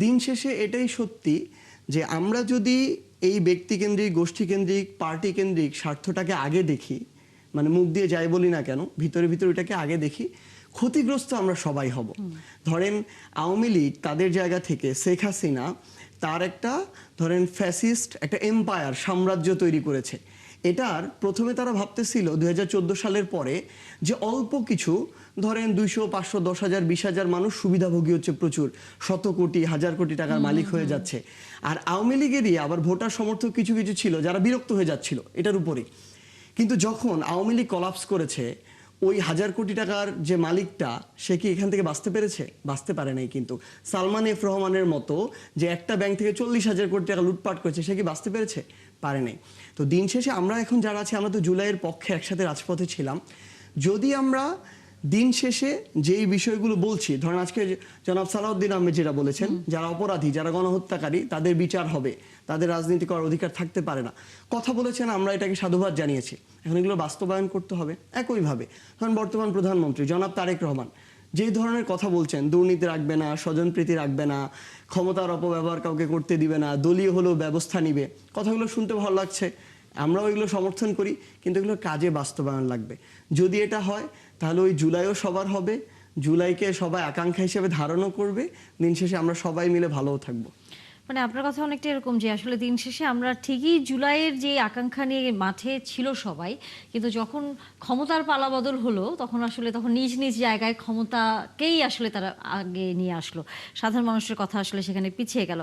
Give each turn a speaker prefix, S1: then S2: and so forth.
S1: দিন শেষে এটাই সত্যি যে আমরা যদি এই ব্যক্তিকেন্দ্রিক গোষ্ঠীকেন্দ্রিক পার্টিকেন্দ্রিক স্বার্থটাকে আগে দেখি, মানে মুখ দিয়ে যাই বলি না কেন ভিতরে ভিতরে এটাকে আগে দেখি, ক্ষতিগ্রস্ত আমরা সবাই হব। ধরেন আওয়ামী লীগ তাদের জায়গা থেকে শেখ হাসিনা তার একটা ধরেন ফ্যাসিস্ট একটা এম্পায়ার সাম্রাজ্য তৈরি করেছে। এটার প্রথমে তারা ভাবতেছিল 2014 সালের পরে যে অল্প কিছু ধরেন 200, 500, 10,000, 20,000 মানুষ সুবিধাভোগী হচ্ছে প্রচুর, শত কোটি হাজার কোটি টাকার মালিক হয়ে যাচ্ছে। আর আওয়ামী লীগেরই আবার ভোটার সমর্থক কিছু কিছু ছিল যারা বিরক্ত হয়ে যাচ্ছিল এটার উপরে। কিন্তু যখন আওয়ামী লীগ কলাপস করেছে, ওই হাজার কোটি টাকার যে মালিকটা সে কি এখান থেকে বাঁচতে পেরেছে? বাঁচতে পারে নাই। কিন্তু সালমান এফ রহমানের মতো যে একটা ব্যাংক থেকে 40,000 কোটি টাকা লুটপাট করেছে সে কি বাঁচতে পেরেছে? পারে নাই। তো দিন শেষে আমরা এখন যারা আছি, আমরা তো জুলাইয়ের পক্ষে একসাথে রাজপথে ছিলাম। যদি আমরা দিন শেষে যেই বিষয়গুলো বলছি, ধরেন আজকে জনাব সালাউদ্দিন আহমেদ যেটা বলেছেন, যারা অপরাধী, যারা গণহত্যাকারী তাদের বিচার হবে, তাদের রাজনীতি করার অধিকার থাকতে পারে না, কথা বলেছেন, আমরা এটাকে সাধুবাদ জানিয়েছি। এখন এগুলো বাস্তবায়ন করতে হবে। একইভাবে ধরেন বর্তমান প্রধানমন্ত্রী জনাব তারেক রহমান যেই ধরনের কথা বলছেন, দুর্নীতি রাখবে না, স্বজনপ্রীতি রাখবে না, ক্ষমতার অপব্যবহার কাউকে করতে দিবে না, দলীয় হলেও ব্যবস্থা নিবে, কথাগুলো শুনতে ভালো লাগছে, আমরাও এগুলো সমর্থন করি, কিন্তু এগুলো কাজে বাস্তবায়ন লাগবে। যদি এটা হয় তাহলে ওই জুলাইও সবার হবে, জুলাইকে সবাই আকাঙ্ক্ষা হিসেবে ধারণও করবে, দিন শেষে আমরা সবাই মিলে ভালোও থাকবো।
S2: মানে আপনার কথা অনেকটা এরকম যে আসলে দিন শেষে আমরা ঠিকই জুলাইয়ের যে আকাঙ্ক্ষা নিয়ে মাঠে ছিল সবাই, কিন্তু যখন ক্ষমতার পালাবদল হলো তখন নিজ নিজ জায়গায় ক্ষমতাকেই আসলে তারা আগে নিয়ে আসলো, সাধারণ মানুষের কথা আসলে সেখানে পিছিয়ে গেল।